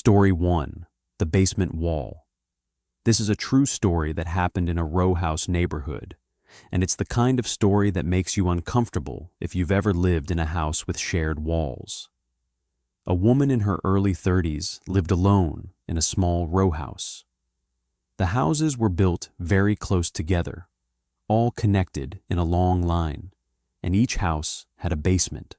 Story 1. The Basement Wall. This is a true story that happened in a row house neighborhood, and it's the kind of story that makes you uncomfortable if you've ever lived in a house with shared walls. A woman in her early 30s lived alone in a small row house. The houses were built very close together, all connected in a long line, and each house had a basement.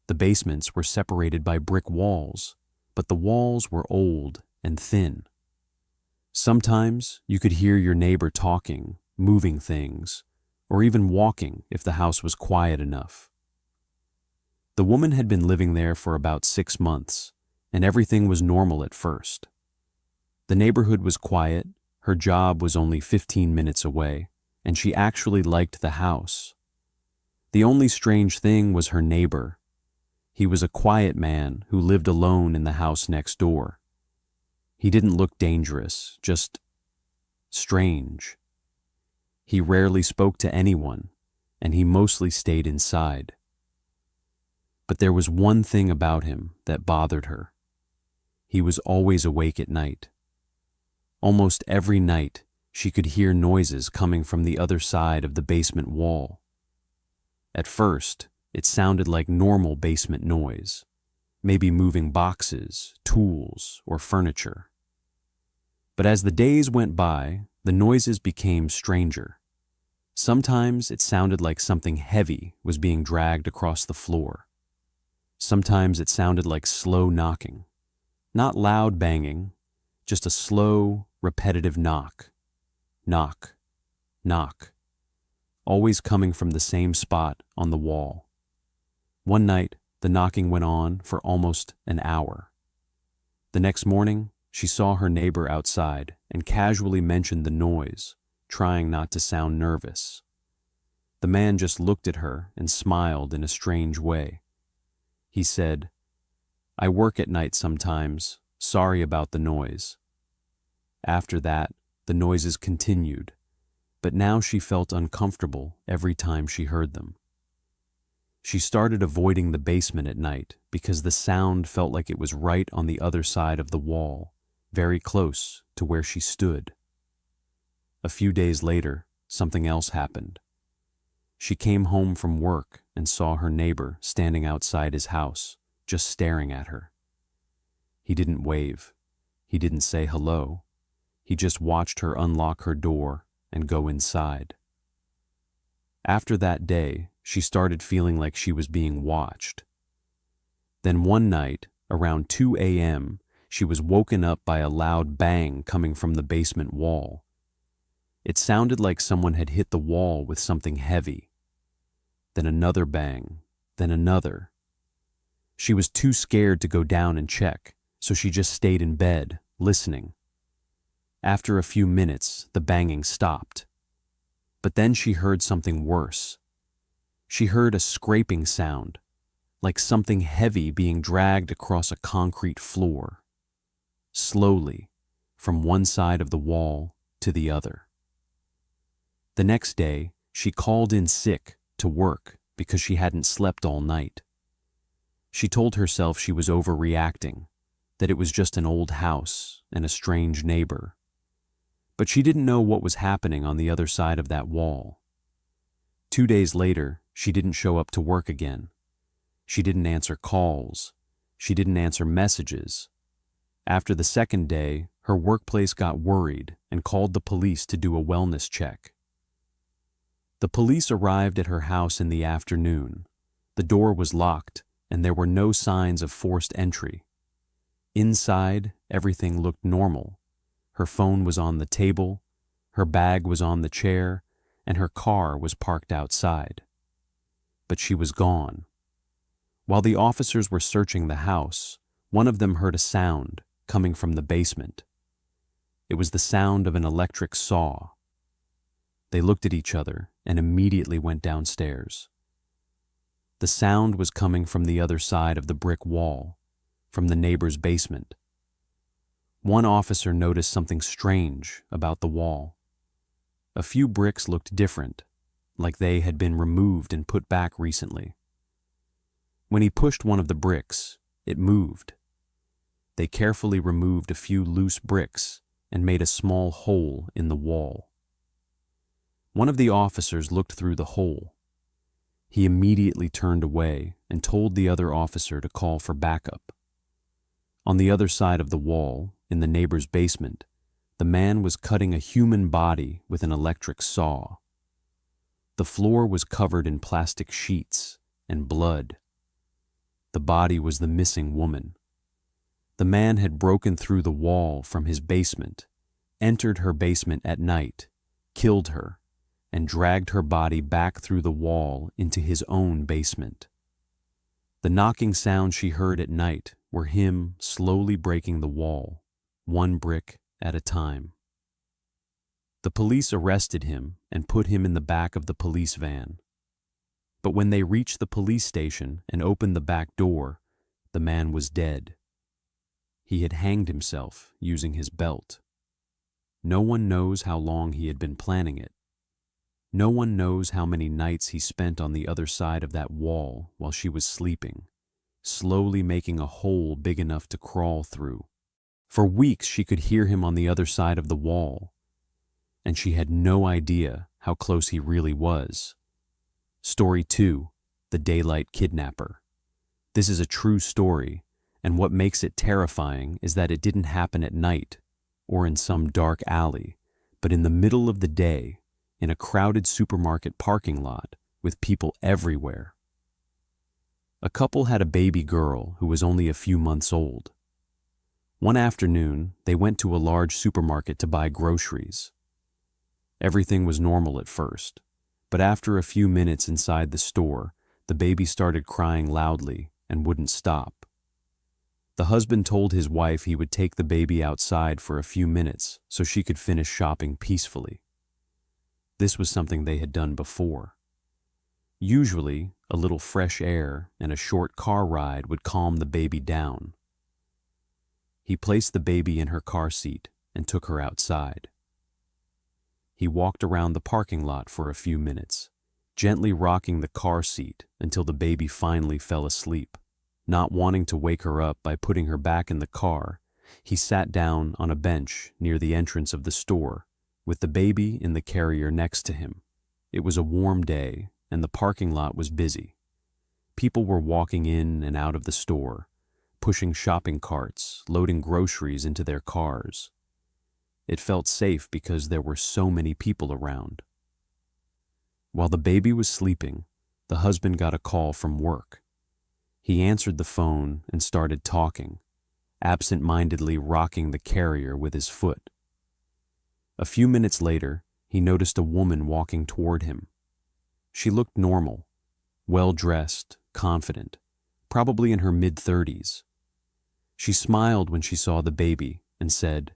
The basements were separated by brick walls, but the walls were old and thin. Sometimes you could hear your neighbor talking, moving things, or even walking if the house was quiet enough. The woman had been living there for about 6 months, and everything was normal at first. The neighborhood was quiet, her job was only 15 minutes away, and she actually liked the house. The only strange thing was her neighbor. He was a quiet man who lived alone in the house next door. He didn't look dangerous, just strange. He rarely spoke to anyone, and he mostly stayed inside. But there was one thing about him that bothered her. He was always awake at night. Almost every night, she could hear noises coming from the other side of the basement wall. At first, it sounded like normal basement noise, maybe moving boxes, tools, or furniture. But as the days went by, the noises became stranger. Sometimes it sounded like something heavy was being dragged across the floor. Sometimes it sounded like slow knocking, not loud banging, just a slow, repetitive knock. Knock, knock, always coming from the same spot on the wall. One night, the knocking went on for almost an hour. The next morning, she saw her neighbor outside and casually mentioned the noise, trying not to sound nervous. The man just looked at her and smiled in a strange way. He said, "I work at night sometimes, sorry about the noise." After that, the noises continued, but now she felt uncomfortable every time she heard them. She started avoiding the basement at night because the sound felt like it was right on the other side of the wall, very close to where she stood. A few days later, something else happened. She came home from work and saw her neighbor standing outside his house, just staring at her. He didn't wave. He didn't say hello. He just watched her unlock her door and go inside. After that day, she started feeling like she was being watched. Then one night, around 2 a.m., she was woken up by a loud bang coming from the basement wall. It sounded like someone had hit the wall with something heavy. Then another bang, then another. She was too scared to go down and check, so she just stayed in bed, listening. After a few minutes, the banging stopped. But then she heard something worse. She heard a scraping sound, like something heavy being dragged across a concrete floor, slowly, from one side of the wall to the other. The next day, she called in sick to work because she hadn't slept all night. She told herself she was overreacting, that it was just an old house and a strange neighbor. But she didn't know what was happening on the other side of that wall. 2 days later, she didn't show up to work again. She didn't answer calls. She didn't answer messages. After the second day, her workplace got worried and called the police to do a wellness check. The police arrived at her house in the afternoon. The door was locked, and there were no signs of forced entry. Inside, everything looked normal. Her phone was on the table, her bag was on the chair, and her car was parked outside. But she was gone. While the officers were searching the house, one of them heard a sound coming from the basement. It was the sound of an electric saw. They looked at each other and immediately went downstairs. The sound was coming from the other side of the brick wall, from the neighbor's basement. One officer noticed something strange about the wall. A few bricks looked different, like they had been removed and put back recently. When he pushed one of the bricks, it moved. They carefully removed a few loose bricks and made a small hole in the wall. One of the officers looked through the hole. He immediately turned away and told the other officer to call for backup. On the other side of the wall, in the neighbor's basement, the man was cutting a human body with an electric saw. The floor was covered in plastic sheets and blood. The body was the missing woman. The man had broken through the wall from his basement, entered her basement at night, killed her, and dragged her body back through the wall into his own basement. The knocking sounds she heard at night were him slowly breaking the wall, one brick at a time. The police arrested him and put him in the back of the police van. But when they reached the police station and opened the back door, the man was dead. He had hanged himself using his belt. No one knows how long he had been planning it. No one knows how many nights he spent on the other side of that wall while she was sleeping, slowly making a hole big enough to crawl through. For weeks she could hear him on the other side of the wall, and she had no idea how close he really was. Story 2, The Daylight Kidnapper. This is a true story, and what makes it terrifying is that it didn't happen at night or in some dark alley, but in the middle of the day, in a crowded supermarket parking lot with people everywhere. A couple had a baby girl who was only a few months old. One afternoon, they went to a large supermarket to buy groceries. Everything was normal at first, but after a few minutes inside the store, the baby started crying loudly and wouldn't stop. The husband told his wife he would take the baby outside for a few minutes so she could finish shopping peacefully. This was something they had done before. Usually, a little fresh air and a short car ride would calm the baby down. He placed the baby in her car seat and took her outside. He walked around the parking lot for a few minutes, gently rocking the car seat until the baby finally fell asleep. Not wanting to wake her up by putting her back in the car, he sat down on a bench near the entrance of the store, with the baby in the carrier next to him. It was a warm day, and the parking lot was busy. People were walking in and out of the store, pushing shopping carts, loading groceries into their cars. It felt safe because there were so many people around. While the baby was sleeping, the husband got a call from work. He answered the phone and started talking, absent-mindedly rocking the carrier with his foot. A few minutes later, he noticed a woman walking toward him. She looked normal, well-dressed, confident, probably in her mid-30s. She smiled when she saw the baby and said,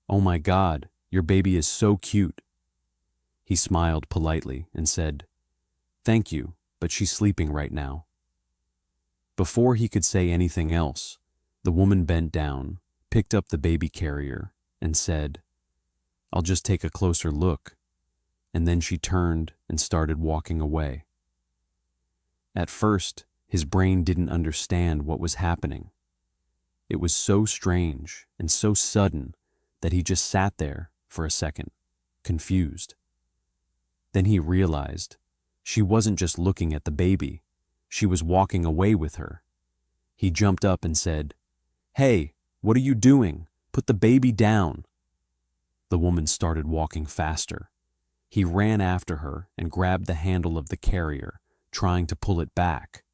"Oh my God, your baby is so cute." He smiled politely and said, "Thank you, but she's sleeping right now." Before he could say anything else, the woman bent down, picked up the baby carrier, and said, "I'll just take a closer look," and then she turned and started walking away. At first, his brain didn't understand what was happening. It was so strange and so sudden that he just sat there for a second, confused. Then he realized she wasn't just looking at the baby, she was walking away with her. He jumped up and said, "Hey, what are you doing? Put the baby down." The woman started walking faster. He ran after her and grabbed the handle of the carrier, trying to pull it back.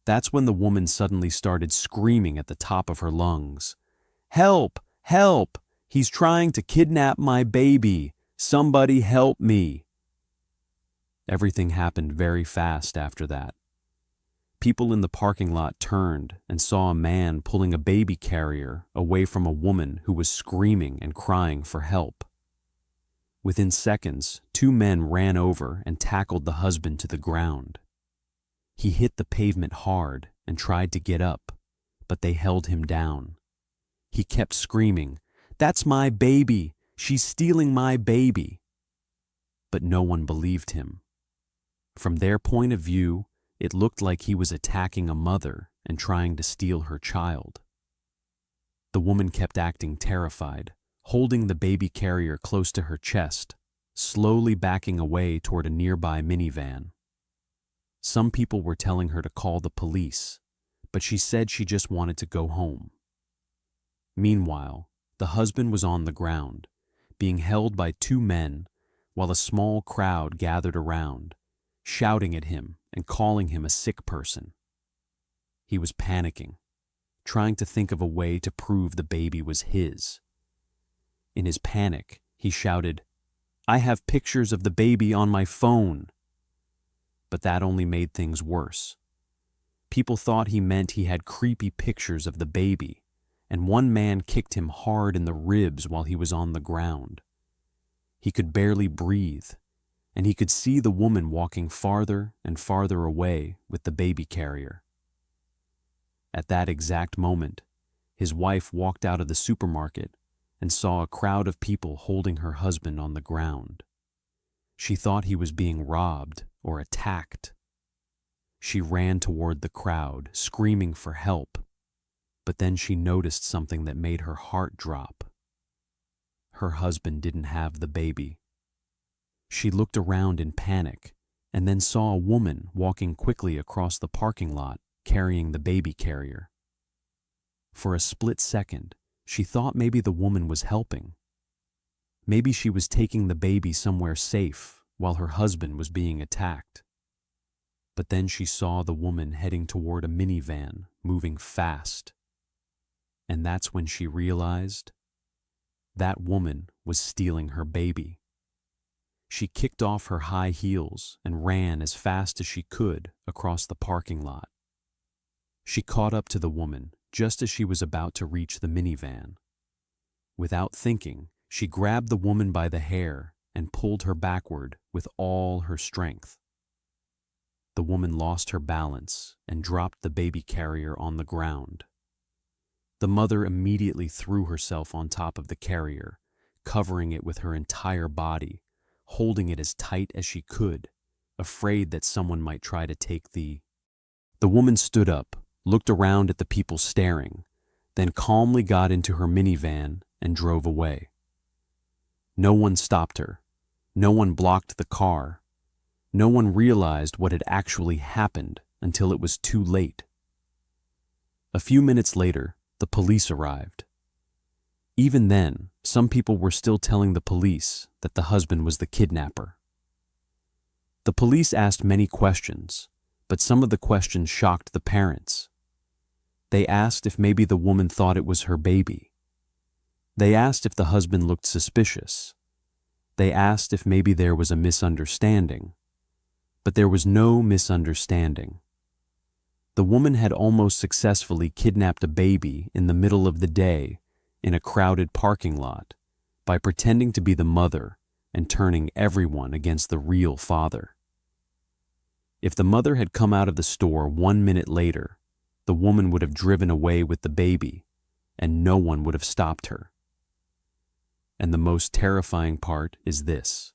That's when the woman suddenly started screaming at the top of her lungs, "Help! Help! He's trying to kidnap my baby! Somebody help me!" Everything happened very fast after that. People in the parking lot turned and saw a man pulling a baby carrier away from a woman who was screaming and crying for help. Within seconds, two men ran over and tackled the husband to the ground. He hit the pavement hard and tried to get up, but they held him down. He kept screaming, "That's my baby! She's stealing my baby!" But no one believed him. From their point of view, it looked like he was attacking a mother and trying to steal her child. The woman kept acting terrified, holding the baby carrier close to her chest, slowly backing away toward a nearby minivan. Some people were telling her to call the police, but she said she just wanted to go home. Meanwhile, the husband was on the ground, being held by two men, while a small crowd gathered around, shouting at him and calling him a sick person. He was panicking, trying to think of a way to prove the baby was his. In his panic, he shouted, "I have pictures of the baby on my phone." But that only made things worse. People thought he meant he had creepy pictures of the baby, and one man kicked him hard in the ribs while he was on the ground. He could barely breathe, and he could see the woman walking farther and farther away with the baby carrier. At that exact moment, his wife walked out of the supermarket and saw a crowd of people holding her husband on the ground. She thought he was being robbed or attacked. She ran toward the crowd, screaming for help, but then she noticed something that made her heart drop. Her husband didn't have the baby. She looked around in panic and then saw a woman walking quickly across the parking lot carrying the baby carrier. For a split second, she thought maybe the woman was helping. Maybe she was taking the baby somewhere safe while her husband was being attacked. But then she saw the woman heading toward a minivan, moving fast. And that's when she realized that woman was stealing her baby. She kicked off her high heels and ran as fast as she could across the parking lot. She caught up to the woman just as she was about to reach the minivan. Without thinking, she grabbed the woman by the hair and pulled her backward with all her strength. The woman lost her balance and dropped the baby carrier on the ground. The mother immediately threw herself on top of the carrier, covering it with her entire body, holding it as tight as she could, afraid that someone might try to take the... The woman stood up, looked around at the people staring, then calmly got into her minivan and drove away. No one stopped her. No one blocked the car. No one realized what had actually happened until it was too late. A few minutes later, the police arrived. Even then, some people were still telling the police that the husband was the kidnapper. The police asked many questions, but some of the questions shocked the parents. They asked if maybe the woman thought it was her baby. They asked if the husband looked suspicious. They asked if maybe there was a misunderstanding. But there was no misunderstanding. The woman had almost successfully kidnapped a baby in the middle of the day in a crowded parking lot by pretending to be the mother and turning everyone against the real father. If the mother had come out of the store 1 minute later, the woman would have driven away with the baby, and no one would have stopped her. And the most terrifying part is this.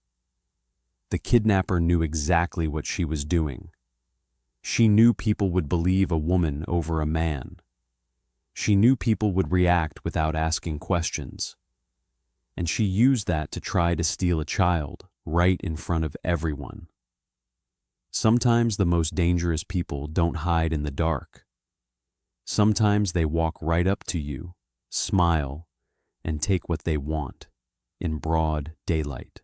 The kidnapper knew exactly what she was doing. She knew people would believe a woman over a man. She knew people would react without asking questions. And she used that to try to steal a child right in front of everyone. Sometimes the most dangerous people don't hide in the dark. Sometimes they walk right up to you, smile, and take what they want in broad daylight.